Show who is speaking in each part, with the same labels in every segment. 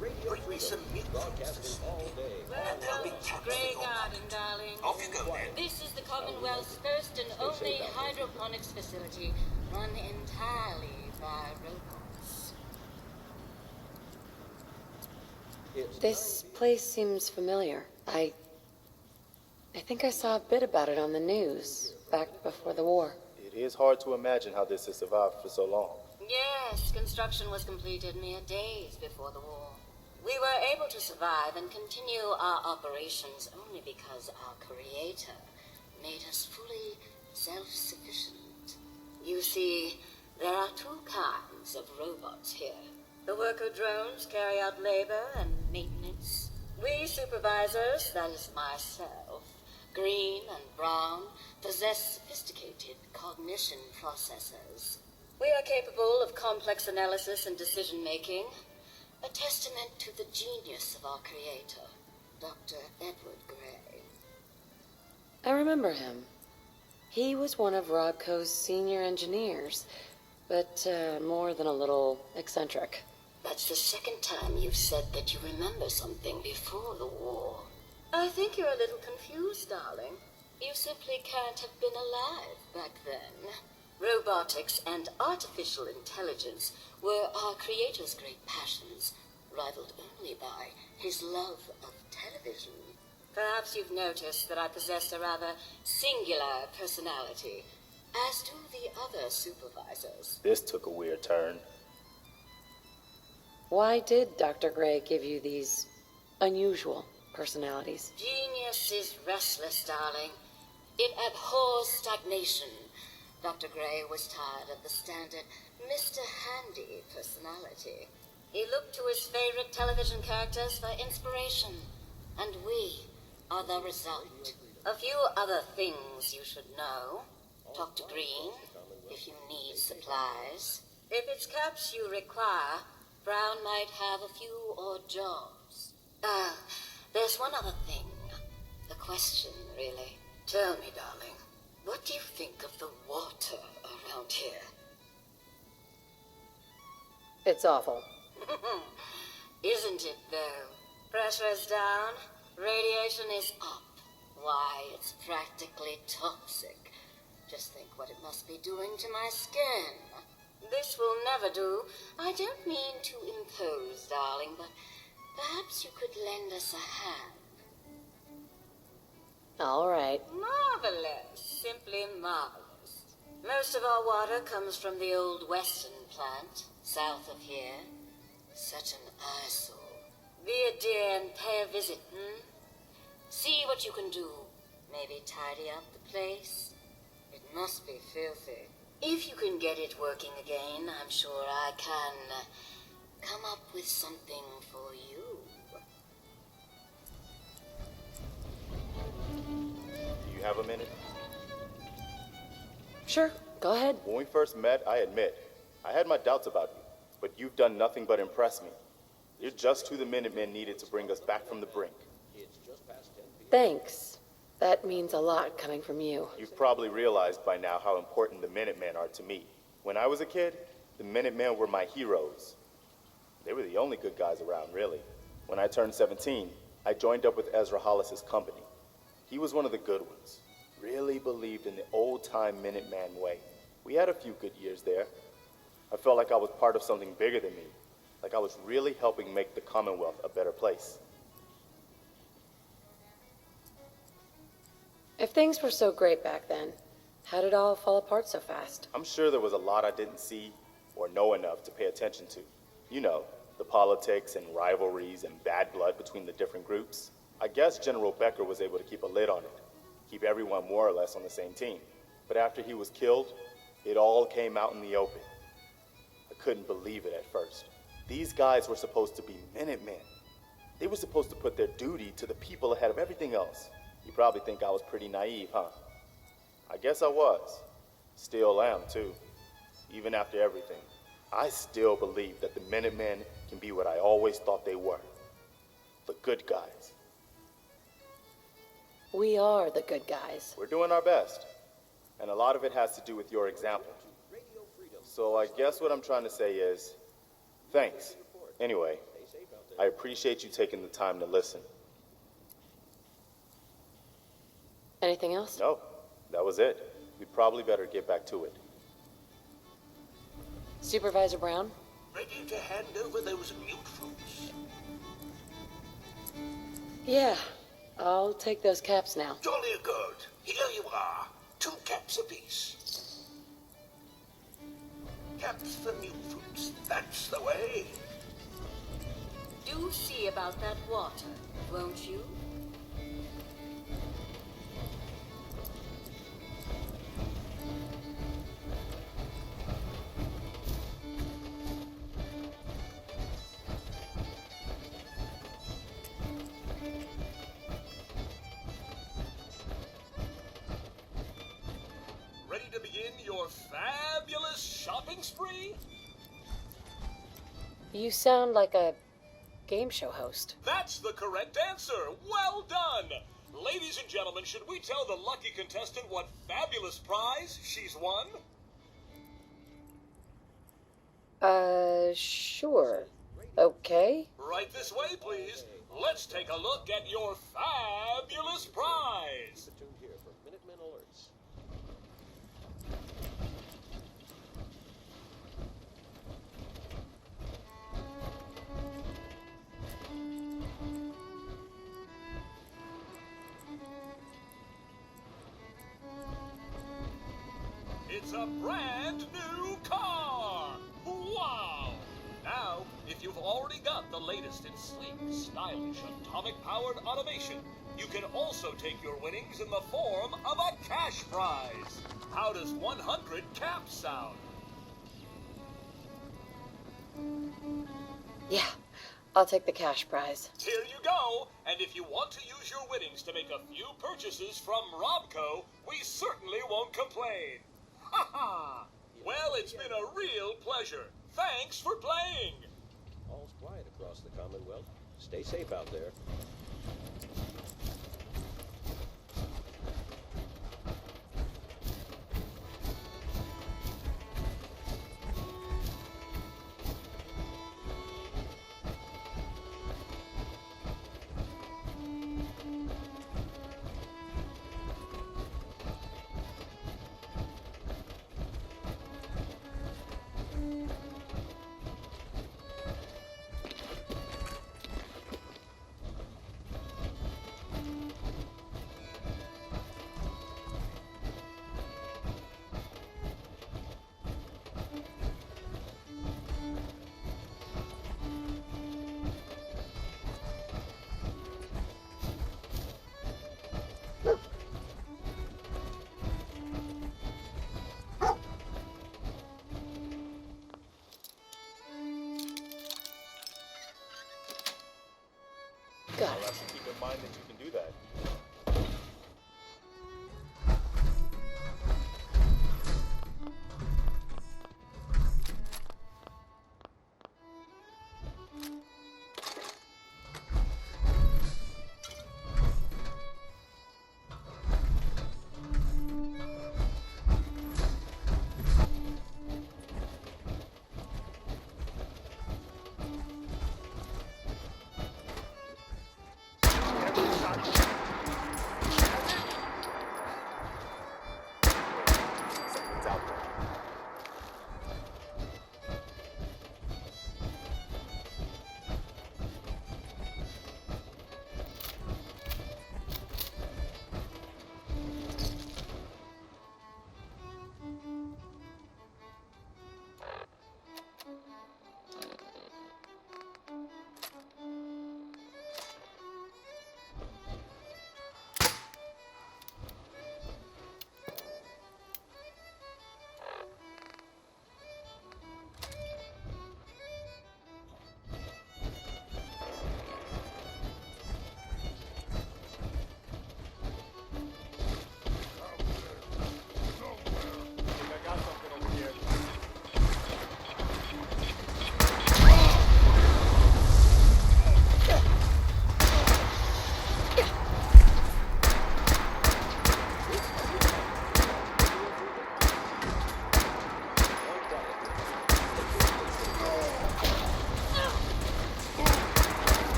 Speaker 1: Bring me some meat.
Speaker 2: Welcome to Graygarden, darling.
Speaker 1: Off you go, then.
Speaker 2: This is the Commonwealth's first and only hydroponics facility run entirely by robots.
Speaker 3: This place seems familiar. I think I saw a bit about it on the news back before the war.
Speaker 4: It is hard to imagine how this has survived for so long.
Speaker 2: Yes, construction was completed mere days before the war. We were able to survive and continue our operations only because our creator made us fully self-sufficient. You see, there are two kinds of robots here. The worker drones carry out labor and maintenance. We supervisors, that is myself, Green and Brown, possess sophisticated cognition processors. We are capable of complex analysis and decision-making, a testament to the genius of our creator, Dr. Edward Gray.
Speaker 3: I remember him. He was one of Rodco's senior engineers, but more than a little eccentric.
Speaker 2: That's the second time you've said that you remember something before the war. I think you're a little confused, darling. You simply can't have been alive back then. Robotics and artificial intelligence were our creator's great passions, rivaled only by his love of television. Perhaps you've noticed that I possess a rather singular personality, as do the other supervisors.
Speaker 4: This took a weird turn.
Speaker 3: Why did Dr. Gray give you these unusual personalities?
Speaker 2: Genius is restless, darling. It abhors stagnation. Dr. Gray was tired of the standard Mr. Handy personality. He looked to his favorite television characters for inspiration, and we are the result. A few other things you should know. Talk to Green if you need supplies. If it's caps you require, Brown might have a few odd jobs. There's one other thing. A question, really. Tell me, darling, what do you think of the water around here?
Speaker 3: It's awful.
Speaker 2: Isn't it, though? Pressure's down, radiation is up. Why, it's practically toxic. Just think what it must be doing to my skin. This will never do. I don't mean to impose, darling, but perhaps you could lend us a hand.
Speaker 3: All right.
Speaker 2: Marvelous. Simply marvelous. Most of our water comes from the old Western plant, south of here. Such an eyesore. Be a dear and pay a visit, See what you can do. Maybe tidy up the place. It must be filthy. If you can get it working again, I'm sure I can come up with something for you.
Speaker 4: Do you have a minute?
Speaker 3: Sure, go ahead.
Speaker 4: When we first met, I admit, I had my doubts about you, but you've done nothing but impress me. You're just who the Minutemen needed to bring us back from the brink.
Speaker 3: Thanks. That means a lot coming from you.
Speaker 4: You've probably realized by now how important the Minutemen are to me. When I was a kid, the Minutemen were my heroes. They were the only good guys around, really. When I turned 17, I joined up with Ezra Hollis's company. He was one of the good ones. Really believed in the old-time Minuteman way. We had a few good years there. I felt like I was part of something bigger than me. Like I was really helping make the Commonwealth a better place.
Speaker 3: If things were so great back then, how did it all fall apart so fast?
Speaker 4: I'm sure there was a lot I didn't see or know enough to pay attention to. You know, the politics and rivalries and bad blood between the different groups. I guess General Becker was able to keep a lid on it, keep everyone more or less on the same team. But after he was killed, it all came out in the open. I couldn't believe it at first. These guys were supposed to be Minutemen. They were supposed to put their duty to the people ahead of everything else. You probably think I was pretty naive, huh? I guess I was. Still am, too. Even after everything, I still believe that the Minutemen can be what I always thought they were. The good guys.
Speaker 3: We are the good guys.
Speaker 4: We're doing our best. And a lot of it has to do with your example. So I guess what I'm trying to say is, thanks. Anyway, I appreciate you taking the time to listen.
Speaker 3: Anything else?
Speaker 4: No, that was it. We'd probably better get back to it.
Speaker 3: Supervisor Brown?
Speaker 1: Ready to hand over those mute fruits?
Speaker 3: Yeah, I'll take those caps now.
Speaker 1: Jolly good. Here you are. 2 caps apiece. Caps for mute fruits. That's the way.
Speaker 2: Do see about that water, won't you?
Speaker 5: Ready to begin your fabulous shopping spree?
Speaker 3: You sound like a game show host.
Speaker 5: That's the correct answer. Well done. Ladies and gentlemen, should we tell the lucky contestant what fabulous prize she's won?
Speaker 3: Sure. Okay.
Speaker 5: Right this way, please. Let's take a look at your fabulous prize. It's a brand new car! Wow! Now, if you've already got the latest in sleek, stylish, atomic-powered automation, you can also take your winnings in the form of a cash prize. How does 100 caps sound?
Speaker 3: Yeah, I'll take the cash prize.
Speaker 5: Here you go! And if you want to use your winnings to make a few purchases from Robco, we certainly won't complain. Ha ha! Well, it's been a real pleasure. Thanks for playing!
Speaker 6: All's quiet across the Commonwealth. Stay safe out there.
Speaker 3: Got
Speaker 4: I'll
Speaker 3: it.
Speaker 4: have to keep in mind that you can do that.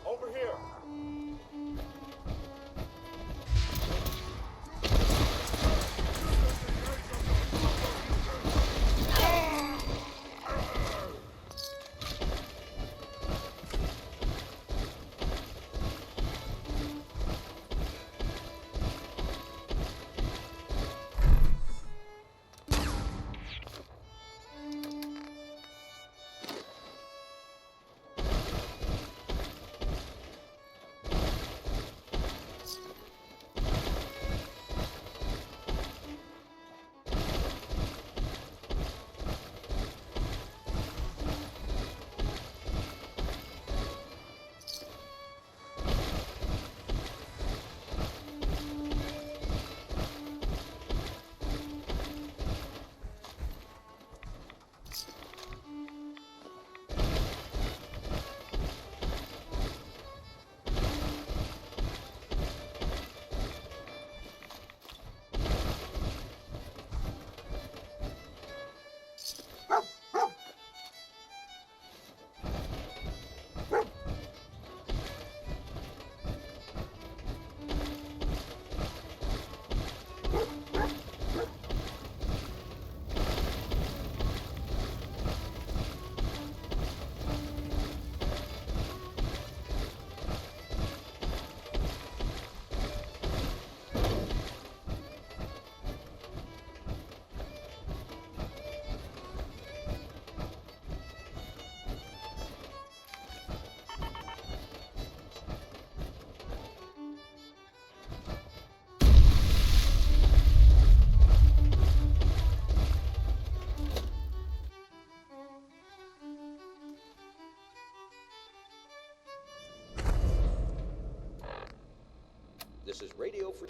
Speaker 4: Over here.
Speaker 6: This is Radio Free.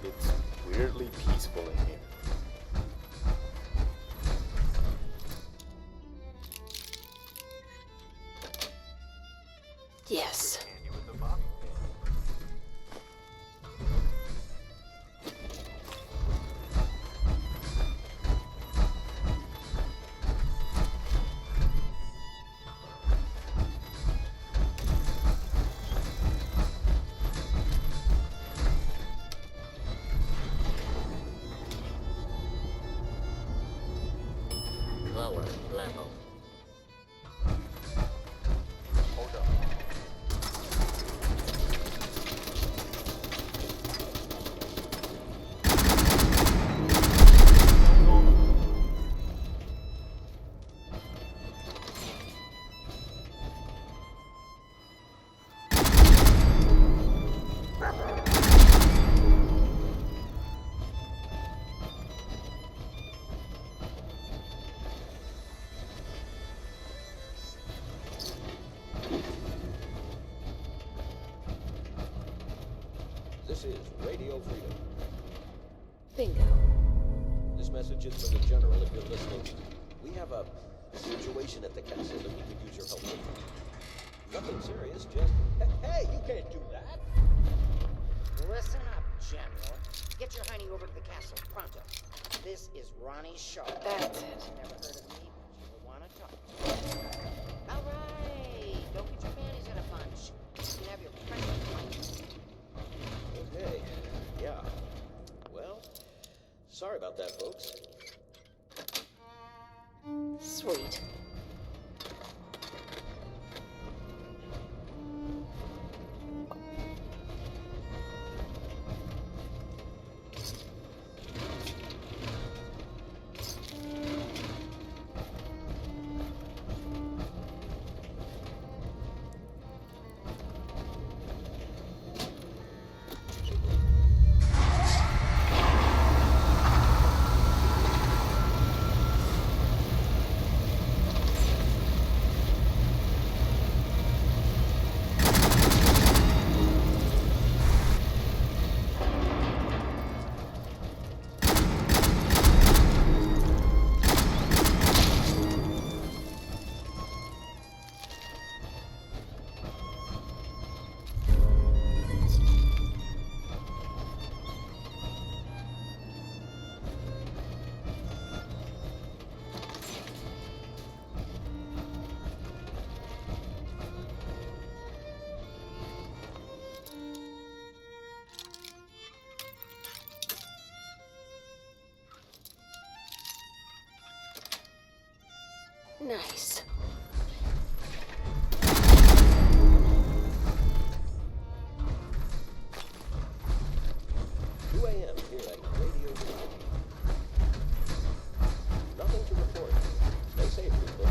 Speaker 4: It's weirdly peaceful in here.
Speaker 3: Yes.
Speaker 2: Lower level.
Speaker 4: Hold up.
Speaker 6: This is Radio Freedom.
Speaker 3: Bingo.
Speaker 6: This message is for the General if you're listening. We have a situation at the castle that we could use your help with. Nothing serious, just... Hey, you can't do that!
Speaker 7: Listen up, General. Get your honey over to the castle, pronto. This is Ronnie Shaw.
Speaker 3: That's it.
Speaker 7: Never heard of me, but you will want to talk. All right, don't get your panties in a bunch. You can have your precious life.
Speaker 6: Okay, yeah. Well, sorry about that, folks.
Speaker 3: Sweet. Nice.
Speaker 6: 2 a.m. here at Radio Freedom. Nothing to report. Stay safe, people.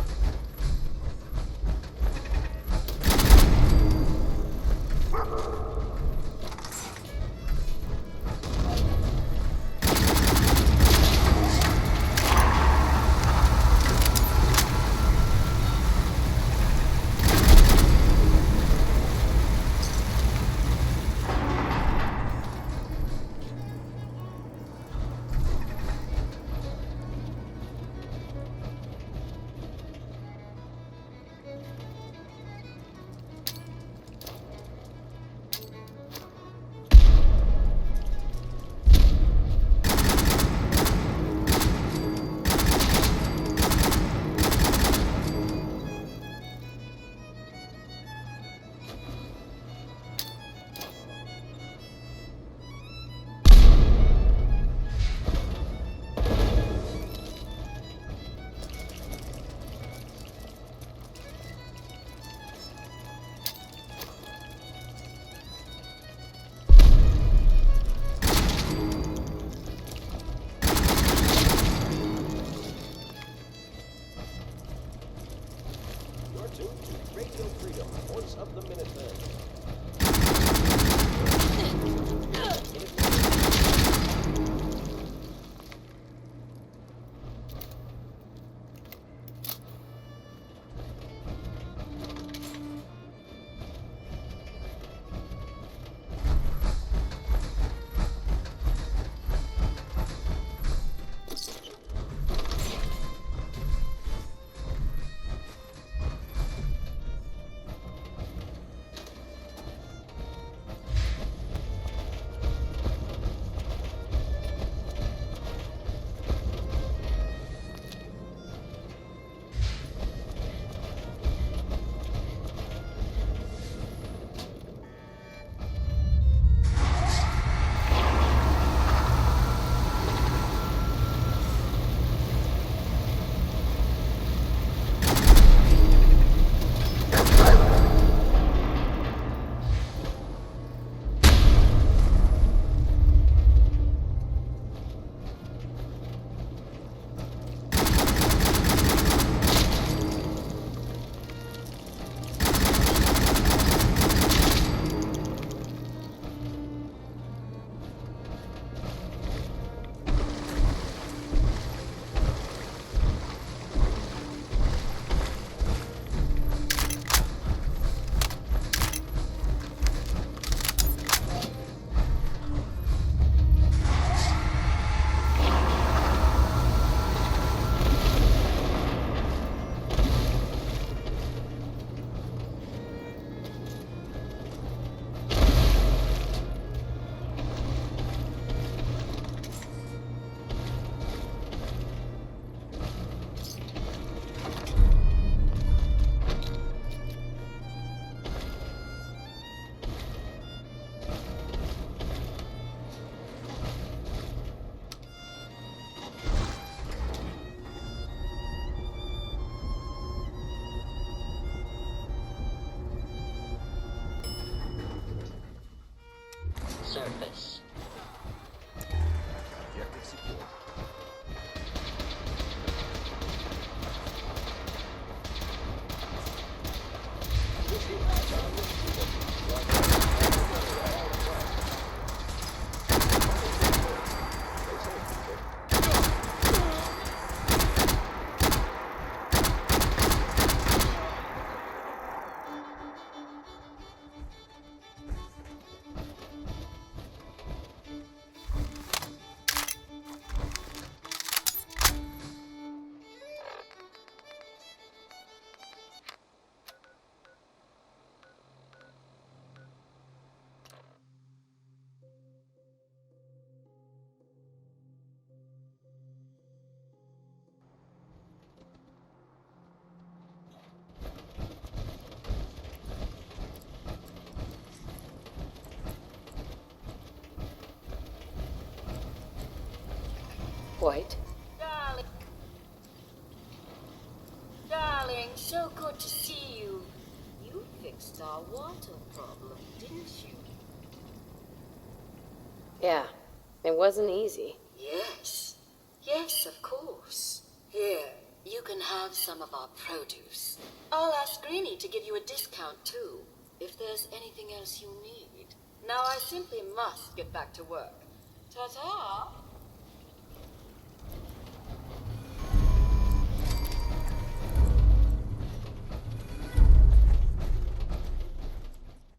Speaker 3: quite.
Speaker 2: Darling. Darling, so good to see you. You fixed our water problem, didn't you?
Speaker 3: Yeah, it wasn't easy.
Speaker 2: Yes. Yes, of course. Here, you can have some of our produce. I'll ask Greenie to give you a discount, too, if there's anything else you need. Now I simply must get back to work. Ta-ta!